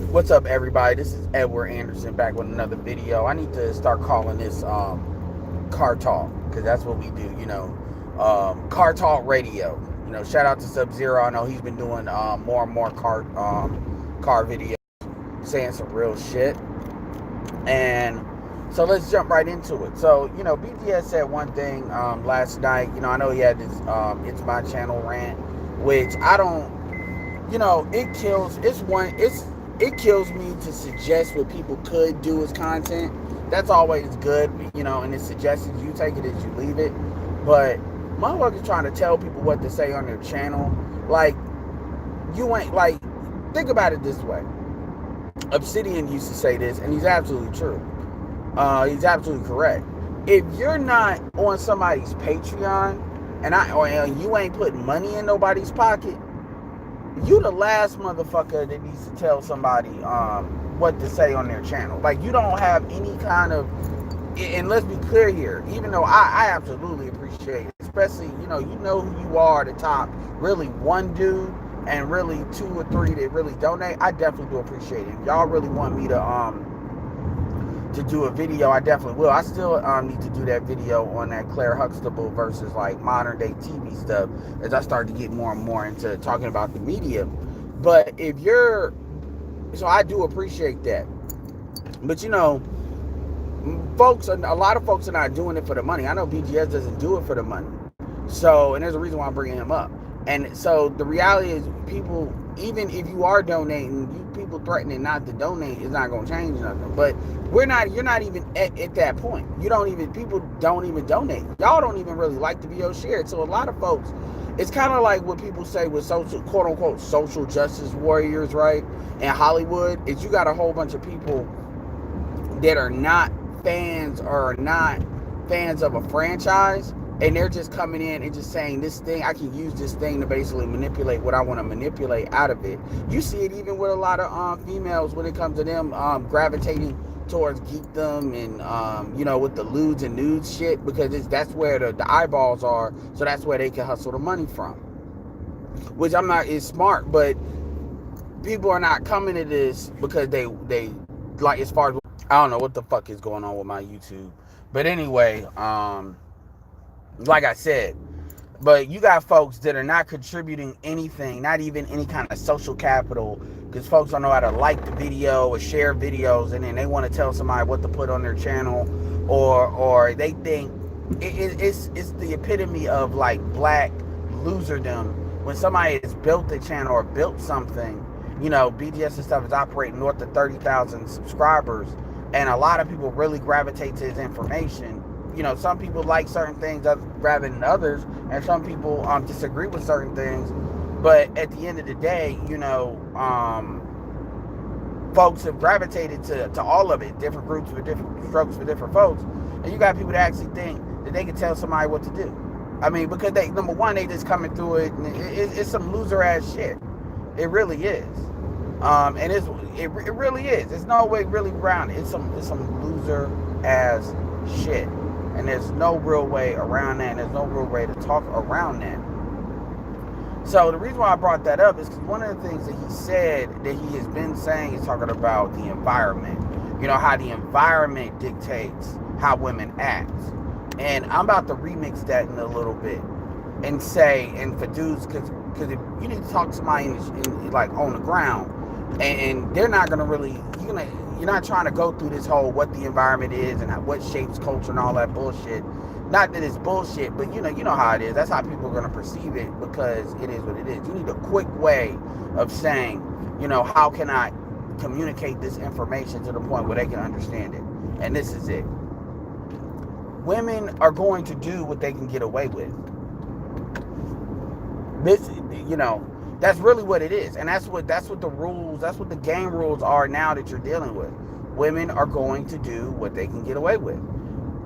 What's up, everybody? This is Edward Anderson back with another video. I need to start calling this car talk because that's what we do. Car talk radio. Shout out to Sub Zero. I know he's been doing more and more car videos, saying some real shit. And so let's jump right into it. So BTS said one thing last night. I know he had this "It's My Channel" rant, which I don't. It kills. It kills me to suggest what people could do as content. That's always good, and it's suggested. You take it as you leave it. But motherfuckers trying to tell people what to say on their channel, like, you ain't, like, think about it this way. Obsidian used to say this, and he's absolutely true. He's absolutely correct. If you're not on somebody's Patreon, or you ain't putting money in nobody's pocket, you the last motherfucker that needs to tell somebody what to say on their channel. Like, you don't have any kind of, and let's be clear here, even though I absolutely appreciate it, especially, who you are at the top, really one dude and really two or three that really donate, I definitely do appreciate it. If y'all really want me to do a video, I definitely will. I still need to do that video on that Claire Huxtable versus like modern day TV stuff as I start to get more and more into talking about the media. But so I do appreciate that. But a lot of folks are not doing it for the money. I know BGS doesn't do it for the money. So, and there's a reason why I'm bringing him up. And so the reality is, people, even if you are donating, people threatening not to donate is not going to change nothing. But you're not even at that point. People don't even donate. Y'all don't even really like the video shared. So a lot of folks, it's kind of like what people say with quote unquote social justice warriors, right? In Hollywood, is you got a whole bunch of people that are not fans or not fans of a franchise, and they're just coming in and just saying, this thing, I can use this thing to basically manipulate what I want to manipulate out of it. You see it even with a lot of females when it comes to them gravitating towards geekdom and with the lewds and nudes shit, because that's where the eyeballs are, so that's where they can hustle the money from. Which is smart, but people are not coming to this because they like, as far as, I don't know what the fuck is going on with my YouTube. But anyway, like I said, but you got folks that are not contributing anything, not even any kind of social capital, because folks don't know how to like the video or share videos, and then they want to tell somebody what to put on their channel, or they think it's the epitome of like black loserdom when somebody has built a channel or built something. BGS and stuff is operating north of 30,000 subscribers, and a lot of people really gravitate to his information. Some people like certain things rather than others, and some people disagree with certain things. But at the end of the day, folks have gravitated to all of it, different groups with different strokes for different folks. And you got people that actually think that they can tell somebody what to do. I mean, because number one, they just coming through it, and it's some loser ass shit. It really is. And it really is. There's no way really around it. It's some loser ass shit. And there's no real way around that, and there's no real way to talk around that. So the reason why I brought that up is because one of the things that he said that he has been saying is talking about the environment. How the environment dictates how women act. And I'm about to remix that in a little bit and say, and for dudes, because if you need to talk to somebody in like on the ground, and they're not going to really, you're not trying to go through this whole what the environment is and what shapes culture and all that bullshit. Not that it's bullshit, but you know how it is. That's how people are going to perceive it, because it is what it is. You need a quick way of saying, how can I communicate this information to the point where they can understand it? And this is it. Women are going to do what they can get away with. This, that's really what it is. And that's what the rules, that's what the game rules are now that you're dealing with. Women are going to do what they can get away with.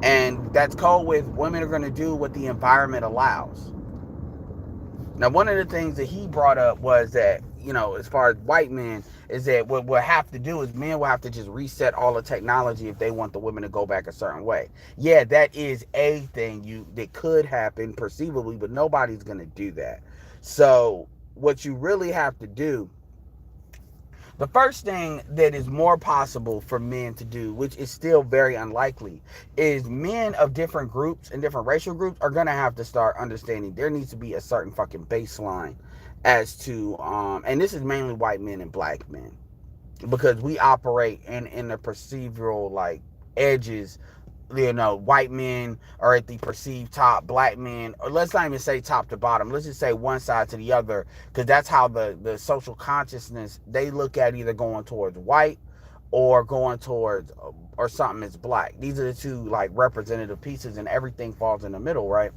And that's called with women are going to do what the environment allows. Now, one of the things that he brought up was that, as far as white men, is that what we'll have to do is men will have to just reset all the technology if they want the women to go back a certain way. Yeah, that is a thing that could happen perceivably, but nobody's going to do that. So what you really have to do, The first thing that is more possible for men to do, which is still very unlikely, is men of different groups and different racial groups are going to have to start understanding there needs to be a certain fucking baseline as to, and this is mainly white men and black men, because we operate in the perceivable, like, edges. White men are at the perceived top, black men, or let's not even say top to bottom, let's just say one side to the other, because that's how the social consciousness, they look at either going towards white or going towards, or something is black. These are the two, like, representative pieces, and everything falls in the middle, right?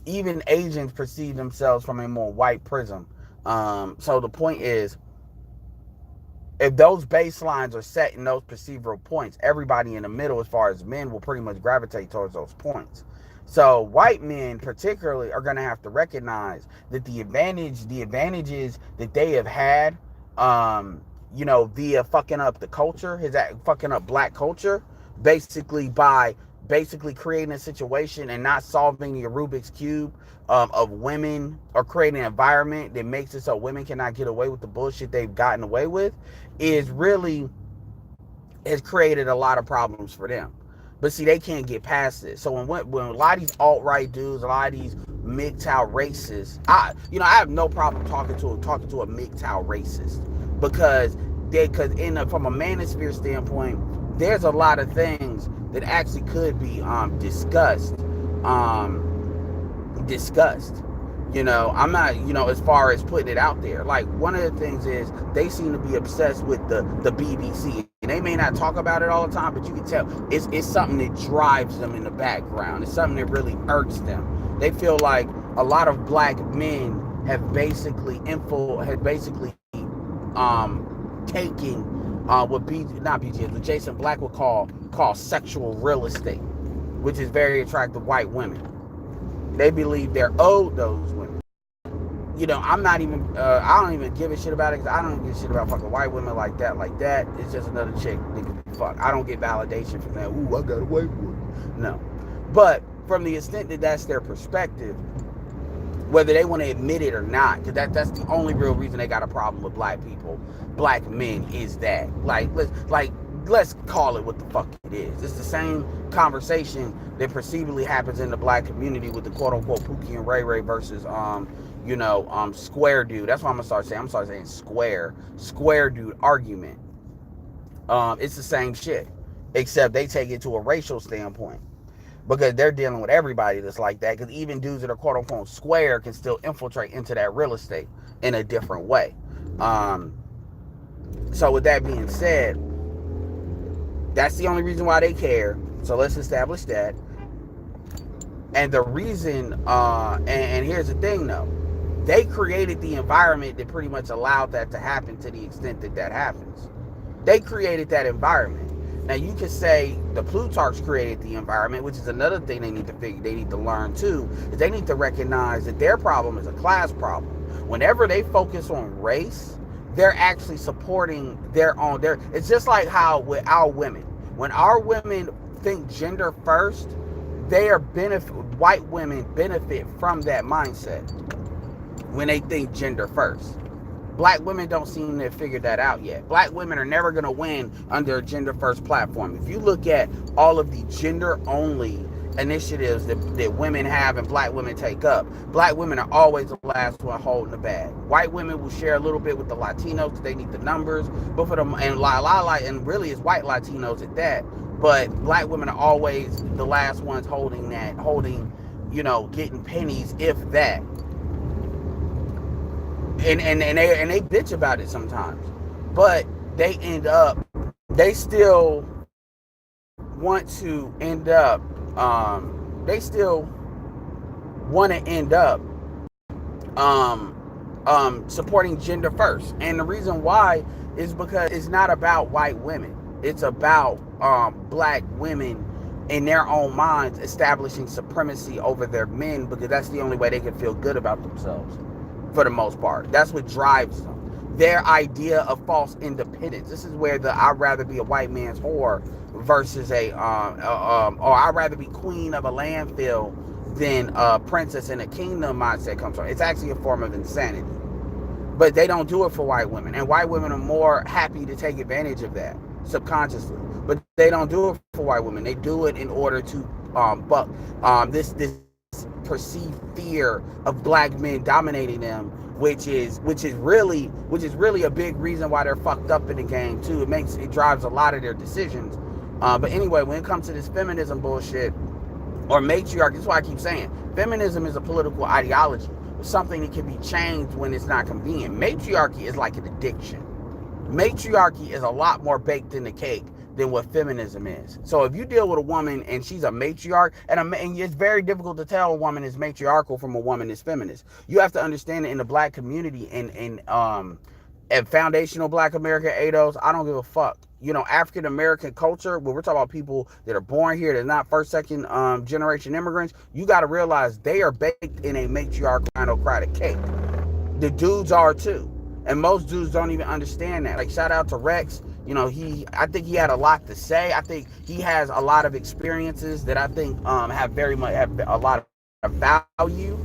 Even Asians perceive themselves from a more white prism. So the point is, if those baselines are set in those perceivable points, everybody in the middle, as far as men, will pretty much gravitate towards those points. So white men particularly are going to have to recognize that the advantages that they have had, via fucking up the culture, fucking up black culture, basically by creating a situation and not solving the Rubik's Cube of women, or creating an environment that makes it so women cannot get away with the bullshit they've gotten away with, has created a lot of problems for them. But see, they can't get past it. So when a lot of these alt-right dudes, a lot of these MGTOW racists, I have no problem talking to a MGTOW racist, because from a manosphere standpoint, there's a lot of things that actually could be discussed. I'm not, as far as putting it out there. Like, one of the things is they seem to be obsessed with the BBC. And they may not talk about it all the time, but you can tell it's something that drives them in the background. It's something that really irks them. They feel like a lot of black men have basically taking what Jason Black would call sexual real estate, which is very attractive white women. They believe they're owed those women. I'm not even, I don't even give a shit about it, because I don't give a shit about fucking white women like that. It's just another chick that can fuck. I don't get validation from that. Ooh, I got a white woman. No. But from the extent that that's their perspective, whether they want to admit it or not, because that's the only real reason they got a problem with black people, black men, is that. Let's call it what the fuck it is. It's the same conversation that perceivably happens in the black community with the quote-unquote Pookie and Ray Ray versus, square dude. That's what I'm gonna start saying square dude argument. It's the same shit, except they take it to a racial standpoint, because they're dealing with everybody that's like that, because even dudes that are quote-unquote square can still infiltrate into that real estate in a different way. So with that being said, that's the only reason why they care. So let's establish that. And the reason, and here's the thing though, they created the environment that pretty much allowed that to happen to the extent that happens. They created that environment. Now you could say the Plutarchs created the environment, which is another thing they need to learn too, is they need to recognize that their problem is a class problem. Whenever they focus on race, they're actually supporting their own. It's just like how with our women. When our women think gender first, white women benefit from that mindset when they think gender first. Black women don't seem to have figured that out yet. Black women are never going to win under a gender first platform. If you look at all of the gender only initiatives that women have and black women take up, black women are always the last one holding the bag. White women will share a little bit with the Latinos because they need the numbers, but for them, and really it's white Latinos at that, but black women are always the last ones holding, getting pennies, if that. And they bitch about it sometimes, but they still want to end up supporting gender first. And the reason why is because it's not about white women. It's about black women in their own minds establishing supremacy over their men, because that's the only way they can feel good about themselves for the most part. That's what drives them. Their idea of false independence. This is where the I'd rather be a white man's whore versus or I'd rather be queen of a landfill than a princess in a kingdom mindset comes from. It's actually a form of insanity. But they don't do it for white women, and white women are more happy to take advantage of that subconsciously. But they don't do it for white women. They do it in order to this perceived fear of black men dominating them, which is really a big reason why they're fucked up in the game too. It drives a lot of their decisions. But anyway, when it comes to this feminism bullshit or matriarchy, that's why I keep saying feminism is a political ideology. It's something that can be changed when it's not convenient. Matriarchy is like an addiction. Matriarchy is a lot more baked in the cake than what feminism is. So if you deal with a woman and she's a matriarch, and it's very difficult to tell a woman is matriarchal from a woman is feminist. You have to understand that in the black community and foundational black American ADOS, I don't give a fuck. You know, African American culture, when we're talking about people that are born here, they're not first, second generation immigrants, you got to realize they are baked in a matriarchal autocratic cake. The dudes are too. And most dudes don't even understand that. Like, shout out to Rex. You know, I think he had a lot to say. I think he has a lot of experiences that I think have a lot of value.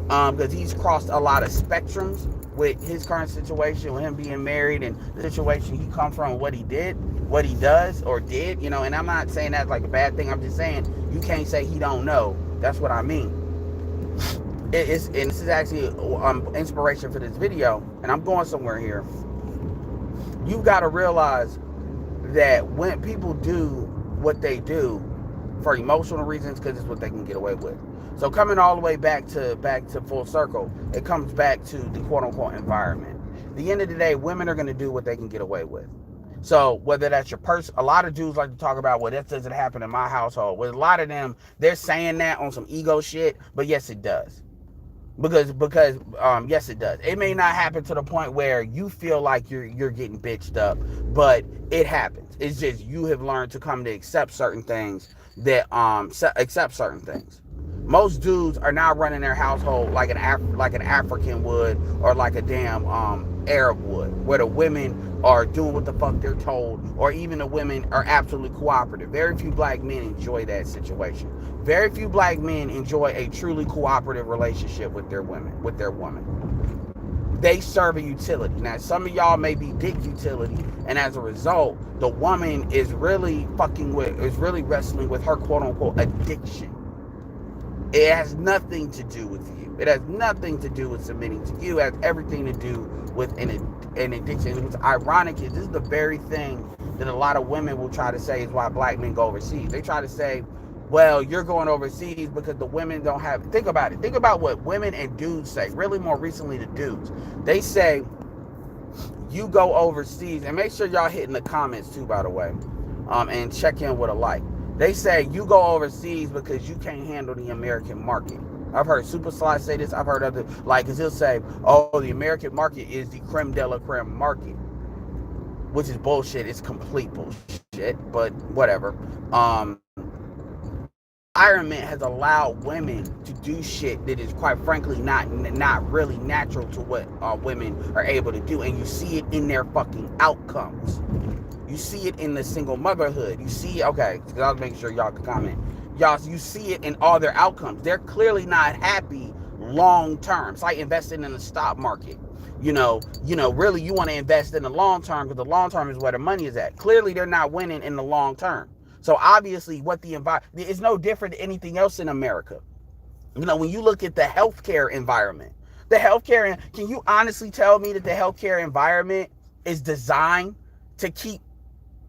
Because he's crossed a lot of spectrums with his current situation, with him being married and the situation he come from, what he does or did, you know. And I'm not saying that's like a bad thing. I'm just saying you can't say he don't know. That's what I mean. And this is actually inspiration for this video, and I'm going somewhere here. You've got to realize that when people do what they do for emotional reasons, because it's what they can get away with. So coming all the way back to full circle, it comes back to the quote unquote environment. At the end of the day, women are going to do what they can get away with. So whether that's your person, a lot of dudes like to talk about, well, that doesn't happen in my household. With a lot of them, they're saying that on some ego shit, but yes, it does. Because yes, it does. It may not happen to the point where you feel like you're getting bitched up, but it happens. It's just you have learned to come to accept certain things accept certain things. Most dudes are not running their household like an African would, or like a damn Arab would, where the women are doing what the fuck they're told, or even the women are absolutely cooperative. Very few black men enjoy that situation. Very few black men enjoy a truly cooperative relationship with their women. They serve a utility. Now, some of y'all may be dick utility, and as a result, the woman is really wrestling with her quote unquote addiction. It has nothing to do with you. It has nothing to do with submitting to you. It has everything to do with an addiction. What's ironic is this is the very thing that a lot of women will try to say is why black men go overseas. They try to say, well, you're going overseas because the women don't have... Think about it. Think about what women and dudes say. Really, more recently, the dudes. They say, you go overseas. And make sure y'all hit in the comments, too, by the way. And check in with a like. They say, you go overseas because you can't handle the American market. I've heard Super Sly say this. I've heard other... because he'll say, oh, the American market is the creme de la creme market. Which is bullshit. It's complete bullshit. But whatever. Environment has allowed women to do shit that is quite frankly not really natural to what women are able to do, and you see it in their fucking outcomes. You see it in the single motherhood. You see, okay, I'll make sure y'all can comment. Y'all, you see it in all their outcomes. They're clearly not happy long term. It's like investing in the stock market. You know, really you want to invest in the long term because the long term is where the money is at. Clearly they're not winning in the long term. So obviously what the environment is no different than anything else in America. You know, when you look at the healthcare environment, can you honestly tell me that the healthcare environment is designed to keep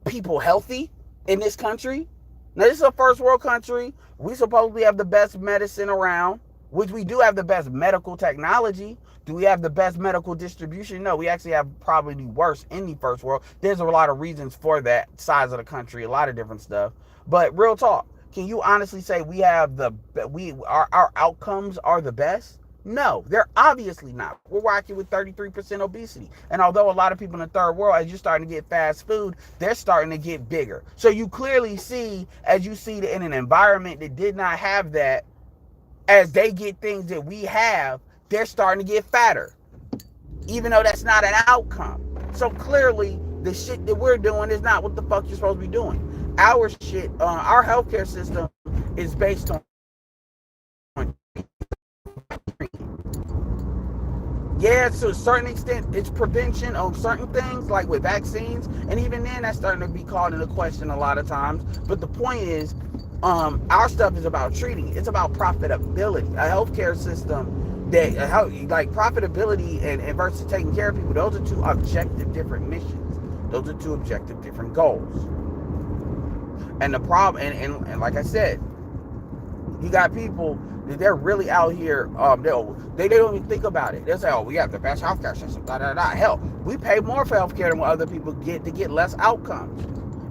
people healthy in this country? Now, this is a first world country. We supposedly have the best medicine around, which we do have the best medical technology. Do we have the best medical distribution? No, we actually have probably the worst in the first world. There's a lot of reasons for that size of the country, a lot of different stuff. But real talk, can you honestly say we have our outcomes are the best? No, they're obviously not. We're rocking with 33% obesity. And although a lot of people in the third world, as you're starting to get fast food, they're starting to get bigger. So you clearly see, as you see in an environment that did not have that, as they get things that we have, they're starting to get fatter, even though that's not an outcome. So clearly, the shit that we're doing is not what the fuck you're supposed to be doing. Our shit, our healthcare system is based on Yeah, to a certain extent, it's prevention on certain things, like with vaccines, and even then, that's starting to be called into question a lot of times. But the point is, our stuff is about treating. It's about profitability. A healthcare system that, like profitability and versus taking care of people, those are two objective different missions. Those are two objective different goals. And the problem, and like I said, you got people that they're really out here. They don't even think about it. They'll say, "Oh, we have the best healthcare system." Da da da. Hell, we pay more for healthcare than what other people get to get less outcomes.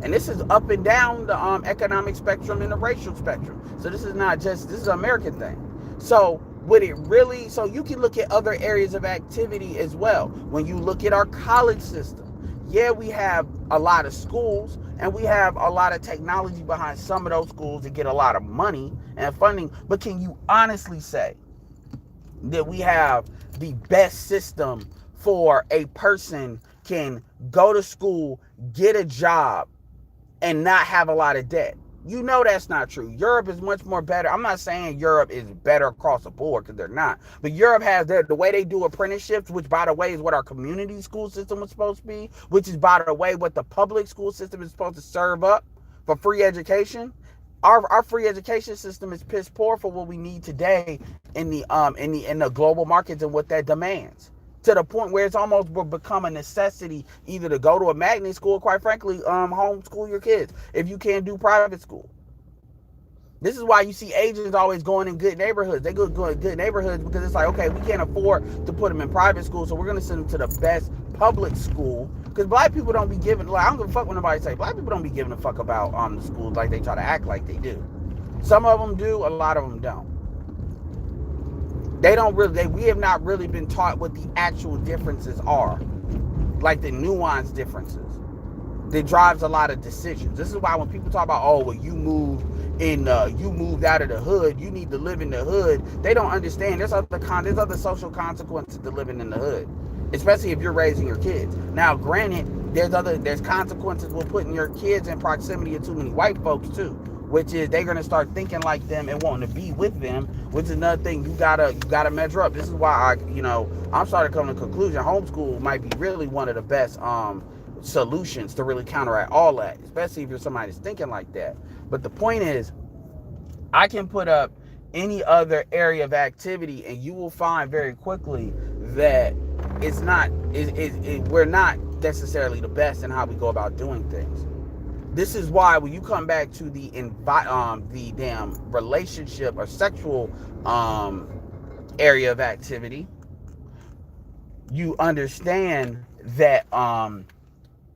And this is up and down the economic spectrum and the racial spectrum. So this is not just, this is an American thing. So would it really? So you can look at other areas of activity as well. When you look at our college system, yeah, we have a lot of schools and we have a lot of technology behind some of those schools to get a lot of money and funding. But can you honestly say that we have the best system for a person can go to school, get a job, and not have a lot of debt? You know that's not true. Europe is much more better. I'm not saying Europe is better across the board, because they're not. But Europe has the way they do apprenticeships, which by the way is what our community school system was supposed to be, which is by the way what the public school system is supposed to serve up for free education. Our free education system is piss poor for what we need today in the global markets and what that demands. To the point where it's almost become a necessity either to go to a magnet school or, quite frankly, homeschool your kids if you can't do private school. This is why you see Asians always going in good neighborhoods. They go in good neighborhoods because it's like, okay, we can't afford to put them in private school, so we're going to send them to the best public school. Because black people don't be giving, like, I don't give a fuck when nobody say, black people don't be giving a fuck about the schools like they try to act like they do. Some of them do, a lot of them don't. They don't really, we have not really been taught what the actual differences are, like the nuanced differences that drives a lot of decisions. This is why when people talk about, oh, well, you moved out of the hood, you need to live in the hood, they don't understand there's other social consequences to living in the hood, especially if you're raising your kids. Now, granted, there's consequences with putting your kids in proximity of too many white folks too, which is they're gonna start thinking like them and wanting to be with them, which is another thing you gotta measure up. This is why I'm starting to come to the conclusion homeschool might be really one of the best solutions to really counteract all that, especially if you're somebody that's thinking like that. But the point is, I can put up any other area of activity and you will find very quickly that we're not necessarily the best in how we go about doing things. This is why when you come back to the damn relationship or sexual area of activity, you understand that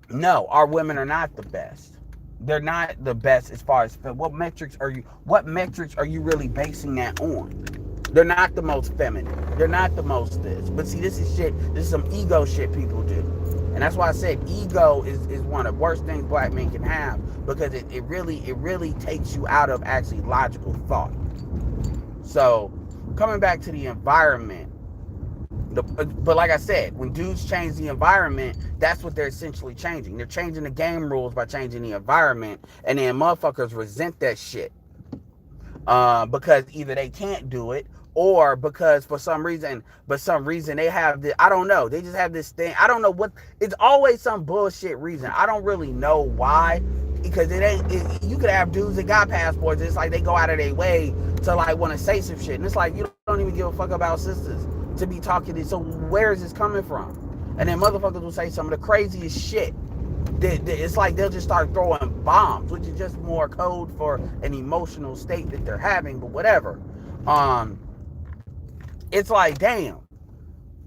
no, our women are not the best. They're not the best as far as what metrics are you really basing that on? They're not the most feminine. They're not the most this. But see, this is some ego shit people do. And that's why I said ego is one of the worst things black men can have, because it really takes you out of actually logical thought. So coming back to the environment, but like I said, when dudes change the environment, that's what they're essentially changing. They're changing the game rules by changing the environment, and then motherfuckers resent that shit because either they can't do it, or because for some reason they have I don't know, they just have this thing. I don't know what, it's always some bullshit reason. I don't really know why, because you could have dudes that got passports, it's like they go out of their way to like want to say some shit, and it's like you don't even give a fuck about sisters to be talking to. So where is this coming from? And then motherfuckers will say some of the craziest shit. It's like they'll just start throwing bombs, which is just more code for an emotional state that they're having, but whatever. It's like, damn.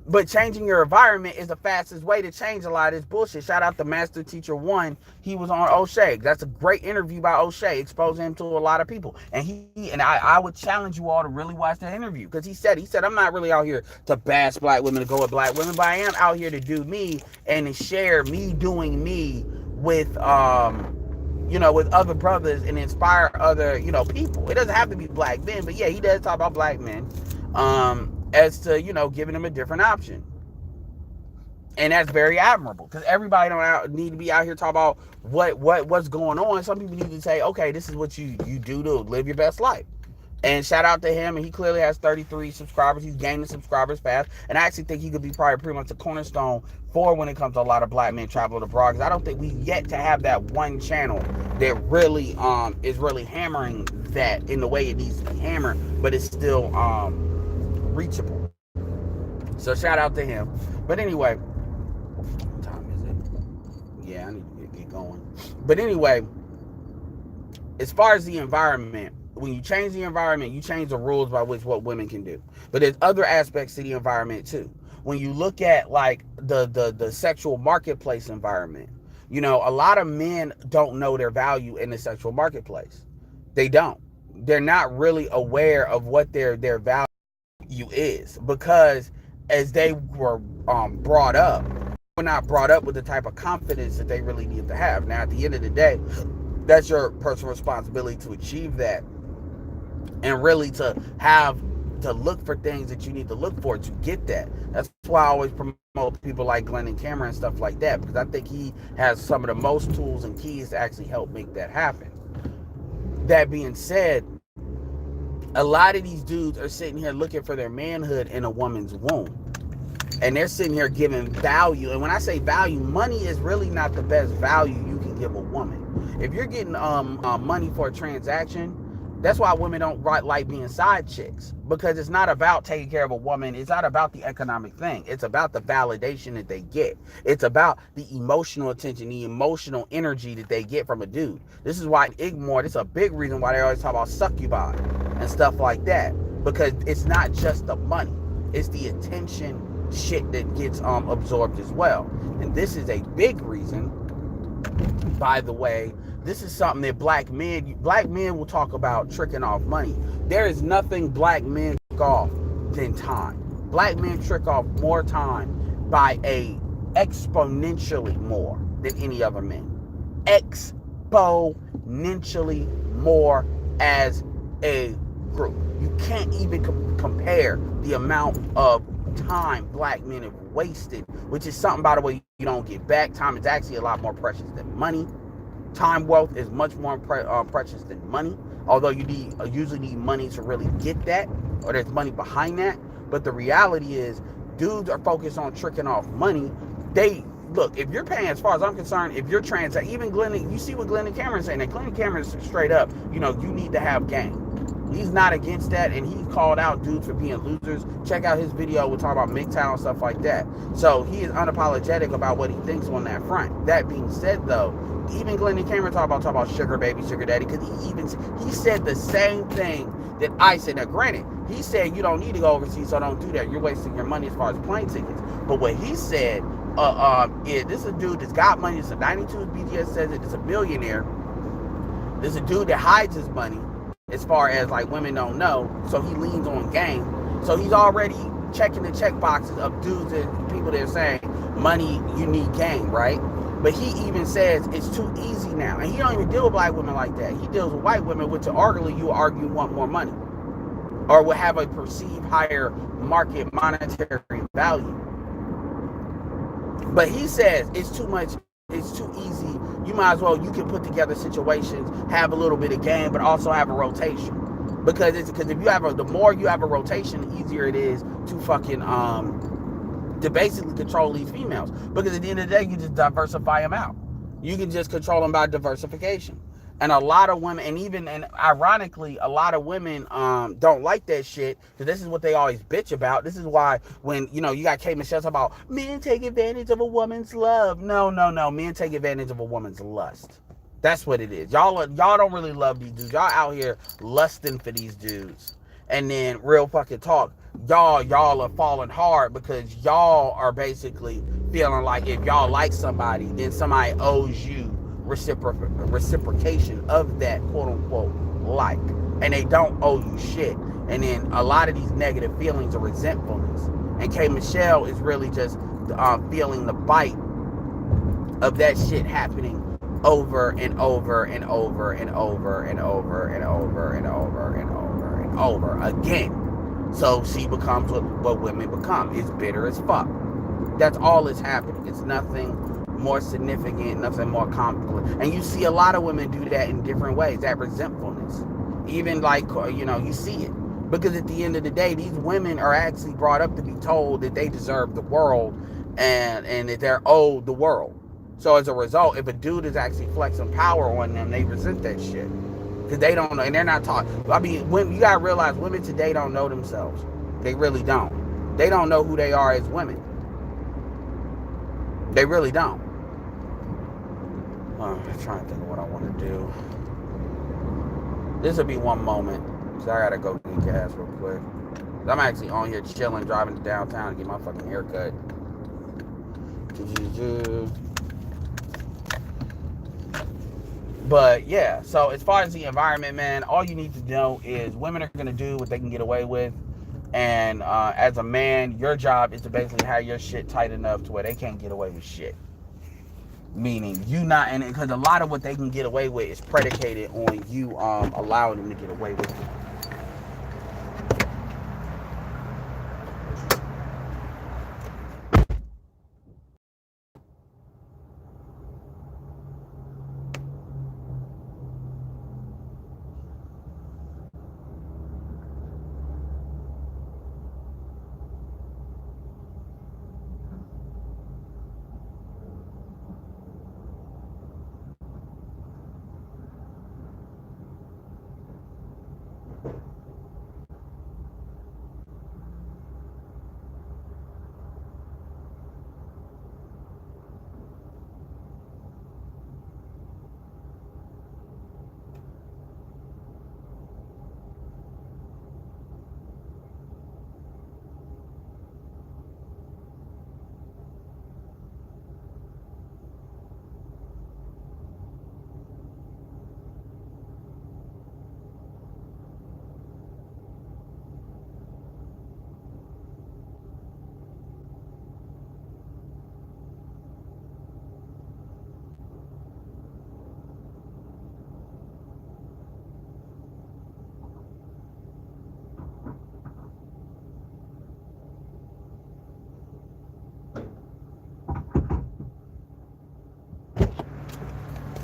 But changing your environment is the fastest way to change a lot of this bullshit. Shout out to Master Teacher One. He was on O'Shea. That's a great interview by O'Shea, exposing him to a lot of people. And I would challenge you all to really watch that interview, because he said, I'm not really out here to bash black women, to go with black women, but I am out here to do me and to share me doing me with with other brothers and inspire other people. It doesn't have to be black men, but yeah, he does talk about black men. As to, giving them a different option. And that's very admirable, because everybody don't need to be out here talking about what's going on. Some people need to say, okay, this is what you do to live your best life. And shout out to him, and he clearly has 33 subscribers. He's gaining subscribers fast, and I actually think he could be probably pretty much a cornerstone for when it comes to a lot of black men traveling abroad. Because I don't think we yet to have that one channel that really is really hammering that in the way it needs to be hammered, but it's still reachable. So shout out to him. But anyway, what time is it? Yeah, I need to get going. But anyway, as far as the environment, when you change the environment, you change the rules by which what women can do. But there's other aspects to the environment too. When you look at like the sexual marketplace environment, you know, a lot of men don't know their value in the sexual marketplace. They don't. They're not really aware of what their value is, because as they were brought up, were not brought up with the type of confidence that they really need to have. Now, at the end of the day, that's your personal responsibility to achieve that, and really to have to look for things that you need to look for to get that. That's why I always promote people like Glendon Cameron and stuff like that, because I think he has some of the most tools and keys to actually help make that happen. That being said, a lot of these dudes are sitting here looking for their manhood in a woman's womb. And they're sitting here giving value. And when I say value, money is really not the best value you can give a woman. If you're getting money for a transaction, that's why women don't like being side chicks, because it's not about taking care of a woman. It's not about the economic thing. It's about the validation that they get. It's about the emotional attention, the emotional energy that they get from a dude. This is why this is a big reason why they always talk about succubi and stuff like that, because it's not just the money. It's the attention shit that gets absorbed as well. And this is a big reason, by the way. This is something that black men will talk about tricking off money. There is nothing black men trick off than time. Black men trick off more time by exponentially more than any other men. Exponentially more as a group. You can't even compare the amount of time black men have wasted, which is something, by the way, you don't get back. Time is actually a lot more precious than money. Time wealth is much more precious than money, although you usually need money to really get that, or there's money behind that. But the reality is, dudes are focused on tricking off money. Look, if you're paying, as far as I'm concerned, if you're even Glendon, you see what Glendon Cameron's saying. And Glendon Cameron's straight up, you need to have game. He's not against that, and he called out dudes for being losers. Check out his video. We'll talk about MGTOW and stuff like that. So he is unapologetic about what he thinks on that front. That being said, though, even Glendon Cameron talk about sugar baby, sugar daddy, because he said the same thing that I said. Now, granted, he said you don't need to go overseas, so don't do that. You're wasting your money as far as plane tickets. But what he said is, this is a dude that's got money. It's a 92, as BGS says it. It's a millionaire. There's a dude that hides his money, as far as like women don't know, so he leans on game. So he's already checking the check boxes of dudes and people that are saying, money, you need game, right? But he even says it's too easy now. And he don't even deal with black women like that. He deals with white women, which arguably you argue want more money, or will have a perceived higher market monetary value. But he says it's too much. It's too easy. You might as well, you can put together situations, have a little bit of game, but also have a rotation. Because if you have the more you have a rotation, the easier it is to fucking to basically control these females. Because at the end of the day, you just diversify them out. You can just control them by diversification. And a lot of women, and ironically, a lot of women don't like that shit, because this is what they always bitch about. This is why when, you got K. Michelle talking about men take advantage of a woman's love. No. Men take advantage of a woman's lust. That's what it is. Y'all don't really love these dudes. Y'all out here lusting for these dudes. And then real fucking talk, y'all are falling hard because y'all are basically feeling like if y'all like somebody, then somebody owes you reciprocation of that quote unquote like, and they don't owe you shit. And then a lot of these negative feelings are resentfulness, and K. Michelle is really just feeling the bite of that shit happening over and over and over and over and over and over and over and over and over again. So she becomes what women become. It's bitter as fuck. That's all that's happening. It's nothing more significant, nothing more complex. And you see a lot of women do that in different ways, that resentfulness. Even like, you see it. Because at the end of the day, these women are actually brought up to be told that they deserve the world and that they're owed the world. So as a result, if a dude is actually flexing power on them, they resent that shit. Because they don't know, and they're not taught. I mean, when you gotta realize women today don't know themselves. They really don't. They don't know who they are as women. They really don't. I'm trying to think of what I want to do. This will be one moment. So I gotta go get gas real quick. I'm actually on here chilling, driving to downtown to get my fucking haircut. But yeah, so as far as the environment, man, all you need to know is women are gonna do what they can get away with. And as a man, your job is to basically have your shit tight enough to where they can't get away with shit. Meaning you not, and because a lot of what they can get away with is predicated on you allowing them to get away with it.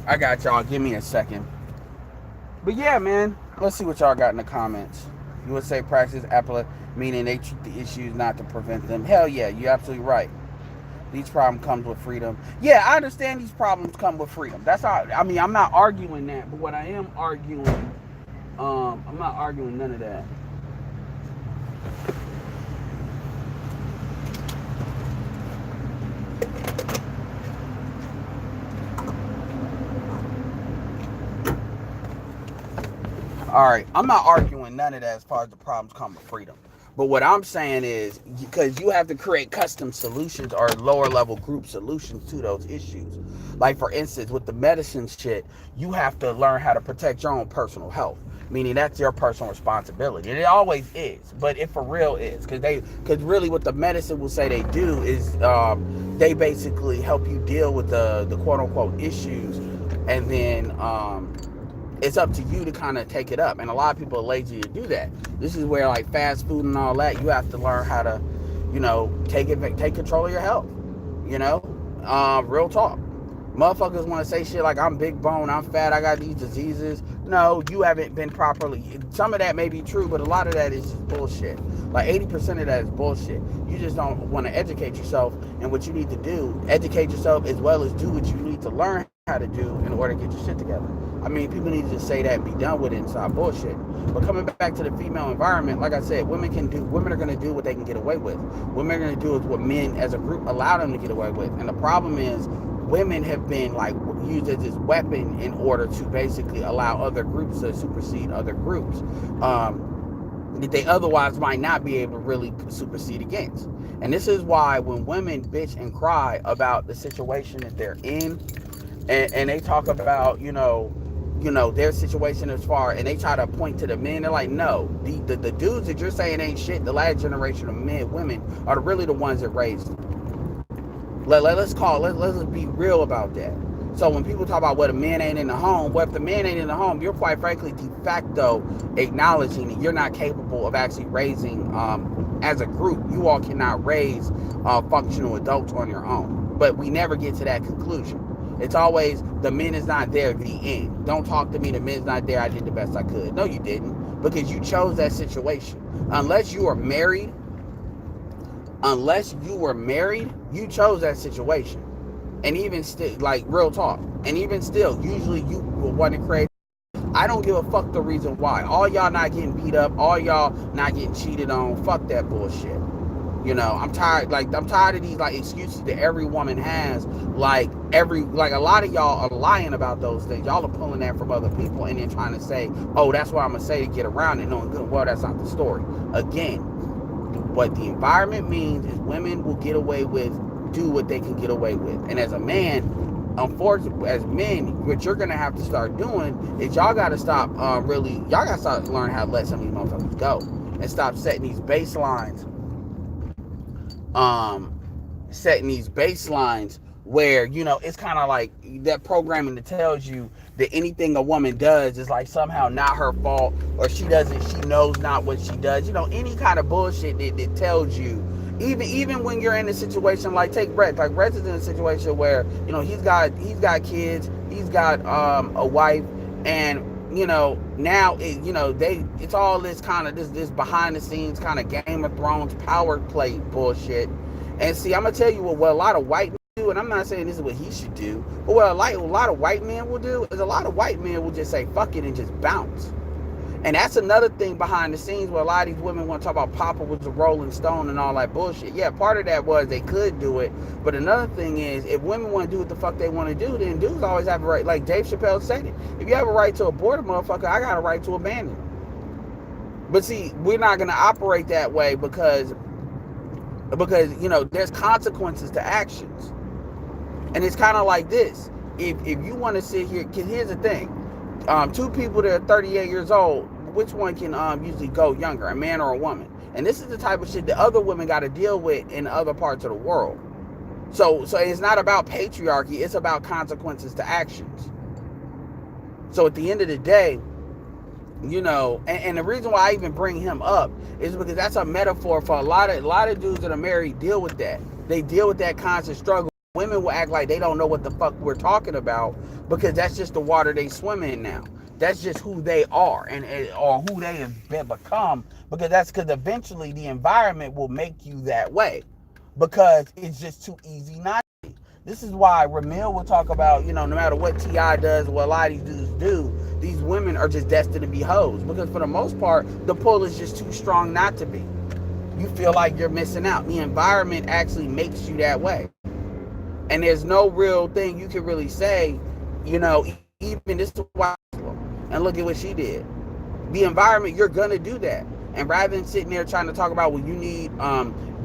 I got y'all. Give me a second. But yeah, man. Let's see what y'all got in the comments. You would say practice epilepsy, meaning they treat the issues not to prevent them. Hell yeah, you're absolutely right. These problems comes with freedom. Yeah, I understand these problems come with freedom. That's how. I mean, I'm not arguing that, but what I am arguing, I'm not arguing none of that. All right, I'm not arguing none of that as far as the problems come with freedom. But what I'm saying is, because you have to create custom solutions or lower level group solutions to those issues. Like for instance, with the medicine shit, you have to learn how to protect your own personal health. Meaning that's your personal responsibility. And it always is, but it for real is. Because really what the medicine will say they do is they basically help you deal with the quote unquote issues, and then it's up to you to kind of take it up. And a lot of people are lazy to do that. This is where like fast food and all that, you have to learn how to, take control of your health. Real talk. Motherfuckers want to say shit like I'm big bone, I'm fat, I got these diseases. No, you haven't been properly. Some of that may be true, but a lot of that is just bullshit. Like 80% of that is bullshit. You just don't want to educate yourself. And what you need to do, educate yourself as well as do what you need to learn how to do in order to get your shit together. I mean, people need to just say that and be done with it and stop bullshit. But coming back to the female environment, like I said, women are going to do what they can get away with. Women are going to do what men as a group allow them to get away with. And the problem is, women have been like used as this weapon in order to basically allow other groups to supersede other groups that they otherwise might not be able to really supersede against. And this is why when women bitch and cry about the situation that they're in, and they talk about their situation as far, and they try to point to the men, they're like, no, the dudes that you're saying ain't shit, the last generation of women are really the ones that raised them. Let's be real about that. So when people talk about what a man ain't in the home, well, if the man ain't in the home, you're quite frankly de facto acknowledging that you're not capable of actually raising, as a group, you all cannot raise functional adults on your own. But we never get to that conclusion. It's always the men is not there, the end. Don't talk to me, the men's not there, I did the best I could. No, you didn't, because you chose that situation. Unless you were married, you chose that situation. And even still, like, real talk, and even still, usually you will want to create. I don't give a fuck the reason why. All y'all not getting beat up, all y'all not getting cheated on, fuck that bullshit. You know, I'm tired of these like excuses that every woman has. Like a lot of y'all are lying about those things. Y'all are pulling that from other people and then trying to say, oh, that's what I'm gonna say to get around it, knowing good well that's not the story. Again, what the environment means is women will get away with, do what they can get away with. And as a man, unfortunately, as men, what you're gonna have to start doing is y'all gotta stop y'all gotta start learning how to let some of these motherfuckers go and stop setting these baselines where, you know, it's kind of like that programming that tells you that anything a woman does is like somehow not her fault, or she knows not what she does. You know, any kind of bullshit that tells you, even when you're in a situation like, take Brett. Like, Brett is in a situation where, you know, he's got kids, he's got a wife, and you know, now it's all this kind of this behind the scenes kind of Game of Thrones power play bullshit. And see, I'm gonna tell you what a lot of white men do, and I'm not saying this is what he should do, but what a lot of white men will do is a lot of white men will just say fuck it and just bounce. And that's another thing behind the scenes where a lot of these women want to talk about Papa was a Rolling Stone and all that bullshit. Yeah, part of that was they could do it, but another thing is, if women want to do what the fuck they want to do, then dudes always have a right. Like Dave Chappelle said it. If you have a right to abort a motherfucker, I got a right to abandon him. But see, we're not going to operate that way because you know, there's consequences to actions. And it's kind of like this. If you want to sit here, because here's the thing. Two people that are 38 years old, which one can usually go younger, a man or a woman? And this is the type of shit that other women got to deal with in other parts of the world. So it's not about patriarchy, it's about consequences to actions. So at the end of the day, you know, and the reason why I even bring him up is because that's a metaphor for a lot of dudes that are married deal with that. They deal with that constant struggle. Women will act like they don't know what the fuck we're talking about because that's just the water they swim in now. That's just who they are or who they have become, because eventually the environment will make you that way because it's just too easy not to be. This is why Ramil will talk about, you know, no matter what T.I. does, what a lot of these dudes do, these women are just destined to be hoes because for the most part, the pull is just too strong not to be. You feel like you're missing out. The environment actually makes you that way. And there's no real thing you can really say, you know, even this is why, and look at what she did. The environment, you're going to do that. And rather than sitting there trying to talk about, well, you need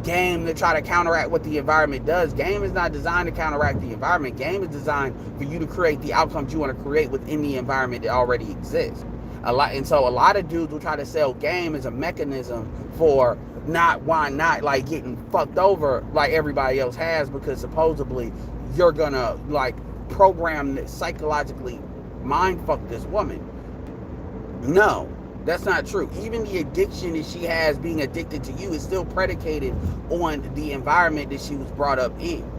game to try to counteract what the environment does. Game is not designed to counteract the environment. Game is designed for you to create the outcomes you want to create within the environment that already exists. So a lot of dudes will try to sell game as a mechanism for not like getting fucked over like everybody else has, because supposedly you're gonna like program psychologically mind fuck this woman. No, that's not true. Even the addiction that she has, being addicted to you, is still predicated on the environment that she was brought up in.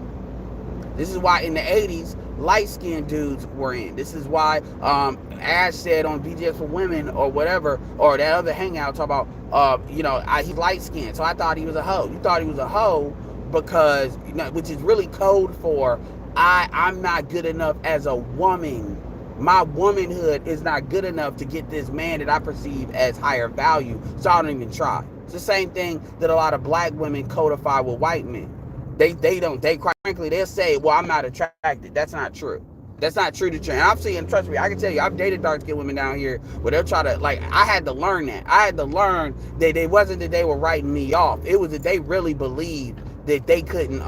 This is why in the 80s, light-skinned dudes were in. This is why Ash said on BGS for Women or whatever, or that other hangout, talk about, you know, he's light-skinned, so I thought he was a hoe. You thought he was a hoe because, you know, which is really code for I'm not good enough as a woman. My womanhood is not good enough to get this man that I perceive as higher value, so I don't even try. It's the same thing that a lot of black women codify with white men. They quite frankly, they'll say, well, I'm not attracted. That's not true. That's not true to trend. I've seen, trust me, I can tell you, I've dated dark-skinned women down here where they'll try to, like, I had to learn that. I had to learn that it wasn't that they were writing me off. It was that they really believed that they couldn't,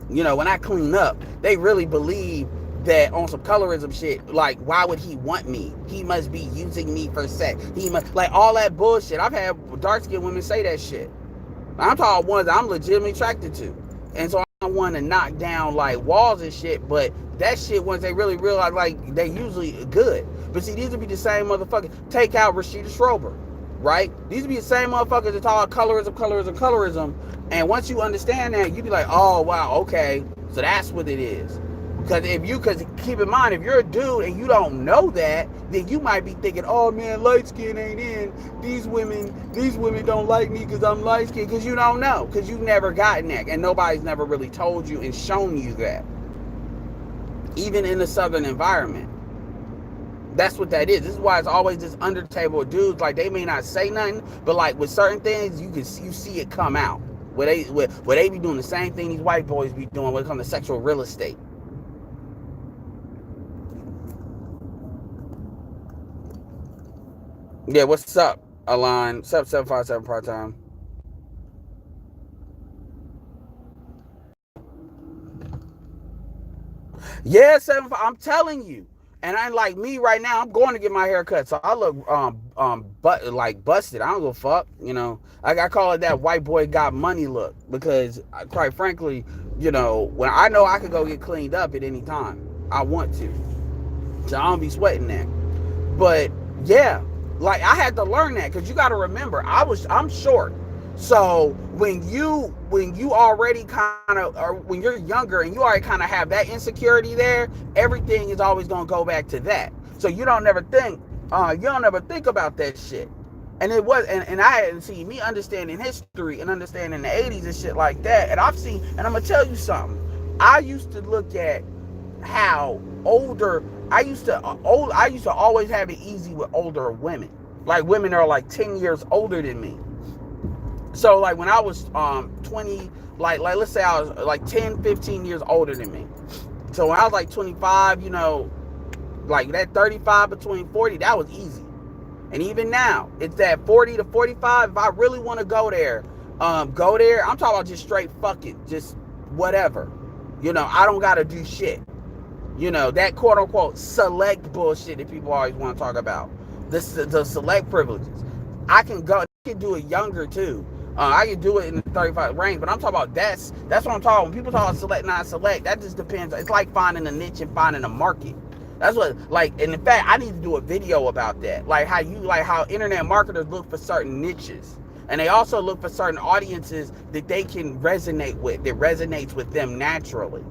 you know, when I clean up, they really believe that on some colorism shit, like, why would he want me? He must be using me for sex. He must, like, all that bullshit. I've had dark-skinned women say that shit. I'm talking ones that I'm legitimately attracted to. And so I don't want to knock down like walls and shit, but that shit, once they really realize, like, they usually good. But see, these would be the same motherfuckers. Take out Rashida Schroeder, right? These would be the same motherfuckers that talk colorism. And once you understand that, you'd be like, oh, wow, okay. So that's what it is. Because keep in mind, if you're a dude and you don't know that, then you might be thinking, oh man, light skin ain't in. These women don't like me because I'm light skinned. Because you don't know, because you've never gotten that, and nobody's never really told you and shown you that. Even in the southern environment, that's what that is. This is why it's always this under table dudes. Like, they may not say nothing, but like with certain things, you see it come out. Where they be doing the same thing these white boys be doing when it comes to sexual real estate. Yeah, what's up, Alon? What's up, 757 part time? Yeah, I'm telling you. And I like me right now, I'm going to get my hair cut. So I look but like busted. I don't give a fuck, you know. I call it that white boy got money look, because quite frankly, you know, when I know I could go get cleaned up at any time I want to. So I don't be sweating that. But yeah, like I had to learn that, because you got to remember, I'm short. So when you already kind of, or when you're younger and you already kind of have that insecurity there, everything is always gonna go back to that. So you don't never think about that shit. And it was, and I hadn't seen me understanding history and understanding the 80s and shit like that. And and I'm gonna tell you something. I used to look at how I used to always have it easy with older women. Like, women are like 10 years older than me. So like when I was 20, like let's say I was like 10, 15 years older than me. So when I was like 25, you know, like that 35 between 40, that was easy. And even now, it's that 40 to 45. If I really want to go there. I'm talking about just straight fucking, just whatever. You know, I don't got to do shit. You know, that quote unquote select bullshit that people always want to talk about. The select privileges. I can do it younger too. I can do it in the 35 range, but I'm talking about that's what I'm talking about. When people talk about select, not select, that just depends. It's like finding a niche and finding a market. That's what, like, and in fact, I need to do a video about that. Like how internet marketers look for certain niches. And they also look for certain audiences that they can resonate with, that resonates with them naturally.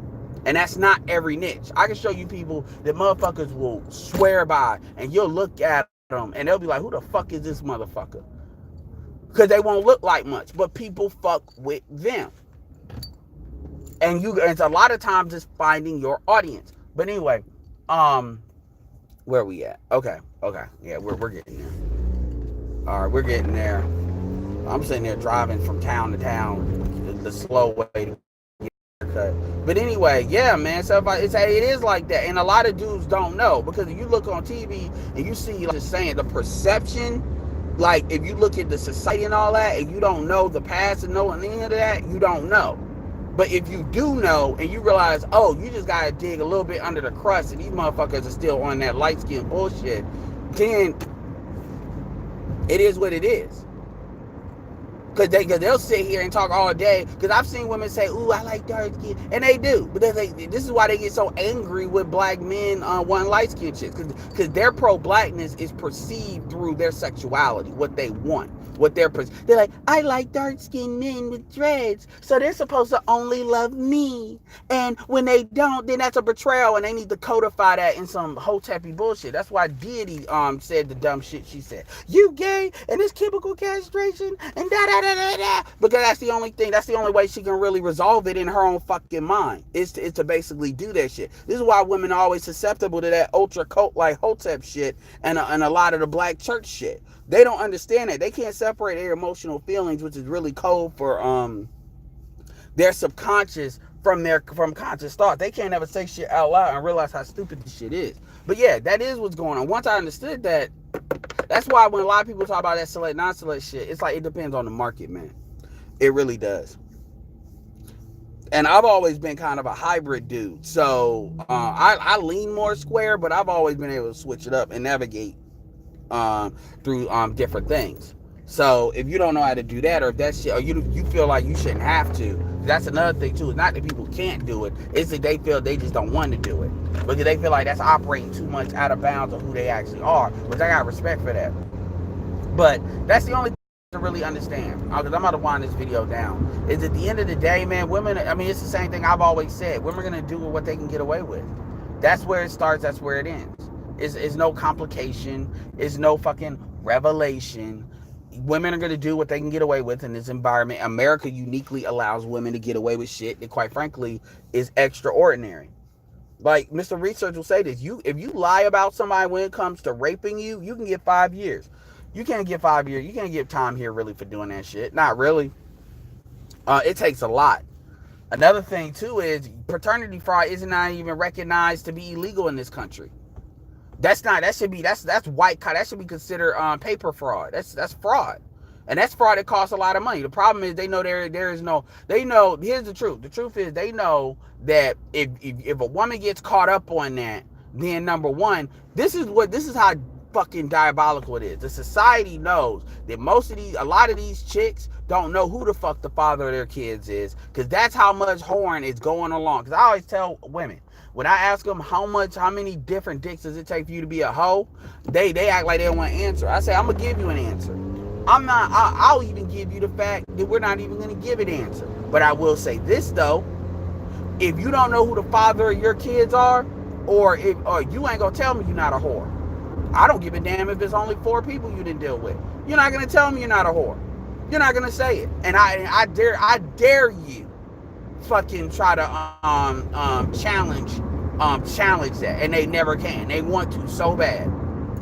And that's not every niche. I can show you people that motherfuckers will swear by, and you'll look at them and they'll be like, who the fuck is this motherfucker? Because they won't look like much, but people fuck with them. And it's a lot of times just finding your audience. But anyway, where are we at? Okay. Yeah, we're getting there. All right, we're getting there. I'm sitting there driving from town to town, the slow way to get a haircut. But anyway, yeah, man. So it is like that, and a lot of dudes don't know, because if you look on TV and you see, like, just saying, the perception. Like, if you look at the society and all that, and you don't know the past and know any of that, you don't know. But if you do know, and you realize, oh, you just gotta dig a little bit under the crust, and these motherfuckers are still on that light skin bullshit, then it is what it is. Because they'll sit here and talk all day. Because I've seen women say, ooh, I like dark skin. And they do. But this is why they get so angry with black men wanting light skin chicks. Because their pro-blackness is perceived through their sexuality, what they want. They're like, I like dark-skinned men with dreads, so they're supposed to only love me. And when they don't, then that's a betrayal, and they need to codify that in some hoteppy bullshit. That's why Deity said the dumb shit she said. You gay, and it's chemical castration, and da-da-da-da-da. Because that's the only way she can really resolve it in her own fucking mind, is to basically do that shit. This is why women are always susceptible to that ultra cult like hotep shit and a lot of the black church shit. They don't understand it. They can't separate their emotional feelings, which is really code for their subconscious from conscious thought. They can't ever say shit out loud and realize how stupid this shit is. But yeah, that is what's going on. Once I understood that, that's why when a lot of people talk about that select, non-select shit, it's like it depends on the market, man. It really does. And I've always been kind of a hybrid dude. So I lean more square, but I've always been able to switch it up and navigate through different things. So if you don't know how to do that, or if that shit, or you feel like you shouldn't have to, that's another thing too. It's not that people can't do it, it's that they feel they just don't want to do it, because they feel like that's operating too much out of bounds of who they actually are, which I got respect for that. But that's the only to really understand, because I'm about to wind this video down, is at the end of the day, man, women, I mean, it's the same thing I've always said. Women are going to do what they can get away with. That's where it starts. That's where it ends. It's no complication. It's no fucking revelation. Women are going to do what they can get away with in this environment. America uniquely allows women to get away with shit that, quite frankly, is extraordinary. Like Mr. Research will say this: if you lie about somebody when it comes to raping you, you can get 5 years. You can't get 5 years. You can't get time here really for doing that shit. Not really. It takes a lot. Another thing too is paternity fraud isn't not even recognized to be illegal in this country. That's white collar. That should be considered paper fraud. That's fraud. And that's fraud that costs a lot of money. The problem is they know there is no, they know, here's the truth. The truth is they know that if a woman gets caught up on that, then number one, this is how fucking diabolical it is. The society knows that a lot of these chicks don't know who the fuck the father of their kids is, because that's how much horn is going along. Because I always tell women, when I ask them how many different dicks does it take for you to be a hoe, they act like they don't want to answer. I say, I'm gonna give you an answer. I'll even give you the fact that we're not even gonna give an answer. But I will say this though, if you don't know who the father of your kids are, or you ain't gonna tell me you're not a whore. I don't give a damn if it's only 4 people you didn't deal with. You're not gonna tell me you're not a whore. You're not gonna say it. And I dare you fucking try to challenge that, and they never can. They want to so bad,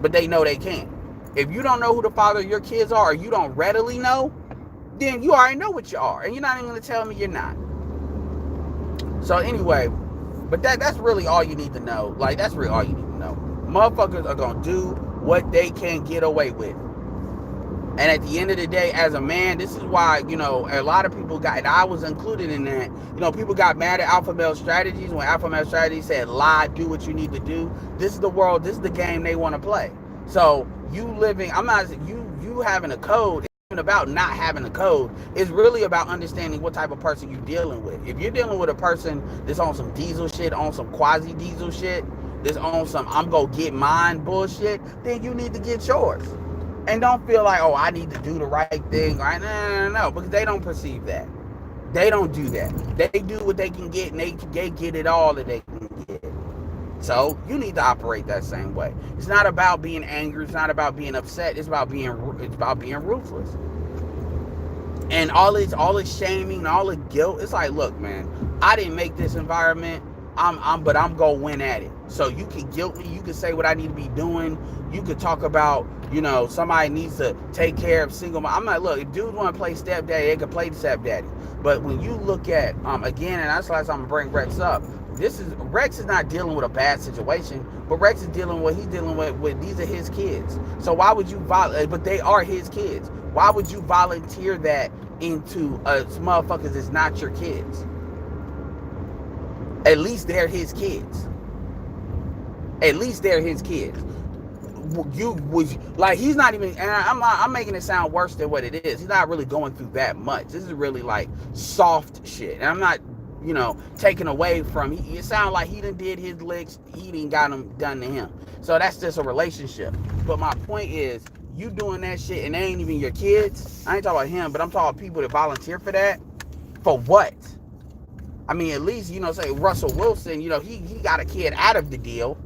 but they know they can't. If you don't know who the father of your kids are, or you don't readily know, then you already know what you are, and you're not even gonna tell me you're not. So anyway, but that's really all you need to know. Like, that's really all you need to know. Motherfuckers are gonna do what they can get away with. And at the end of the day, as a man, this is why, a lot of people got, and I was included in that, people got mad at Alpha Male Strategies when Alpha Male Strategies said, lie, do what you need to do. This is the world, this is the game they want to play. So you having a code isn't about not having a code. It's really about understanding what type of person you're dealing with. If you're dealing with a person that's on some diesel shit, on some quasi-diesel shit, that's on some I'm gonna get mine bullshit, then you need to get yours. And don't feel like, oh, I need to do the right thing. Right? No, because they don't perceive that. They don't do that. They do what they can get, and they get it all that they can get. So you need to operate that same way. It's not about being angry. It's not about being upset. It's about being ruthless. And all this shaming and all the guilt. It's like, look, man, I didn't make this environment. But I'm gonna win at it. So you can guilt me. You can say what I need to be doing. You could talk about, somebody needs to take care of single mom. I'm like, look, if dudes want to play stepdaddy, they can play stepdaddy. But when you look at, again, and that's the last time I'm gonna bring Rex up. Rex is not dealing with a bad situation, but Rex is dealing with these are his kids. So why would you but they are his kids. Why would you volunteer that into motherfuckers that's not your kids? At least they're his kids. At least they're his kids. He's not even, and I'm making it sound worse than what it is. He's not really going through that much. This is really like soft shit. And I'm not, taking away from, it sounds like he done did his licks, he done got them done to him. So that's just a relationship. But my point is, you doing that shit and they ain't even your kids. I ain't talking about him, but I'm talking about people that volunteer for that. For what? I mean, at least, say Russell Wilson, he got a kid out of the deal.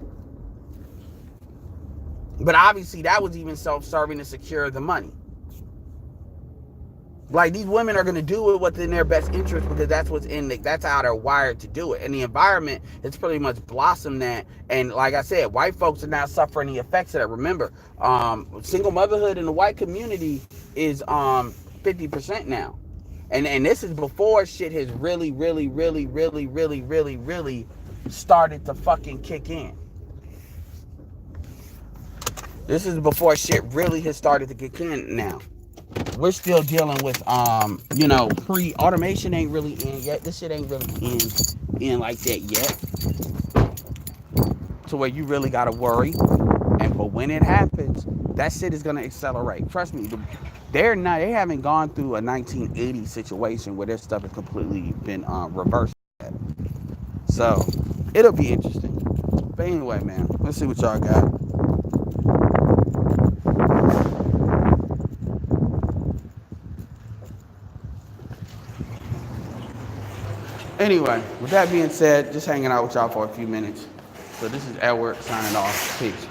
But obviously that was even self-serving to secure the money. Like, these women are going to do what's in their best interest, because that's how they're wired to do it. And the environment has pretty much blossomed that. And like I said, white folks are now suffering the effects of that. Remember, single motherhood in the white community is 50% now. And this is before shit has really, really, really, really, really, really, really started to fucking kick in. This is before shit really has started to kick in now. We're still dealing with, pre-automation ain't really in yet. This shit ain't really in like that yet. To where you really gotta worry. But when it happens, that shit is gonna accelerate. Trust me, they haven't gone through a 1980 situation where their stuff has completely been reversed yet. So it'll be interesting. But anyway, man, let's see what y'all got. Anyway, with that being said, just hanging out with y'all for a few minutes. So this is Edward signing off. Peace.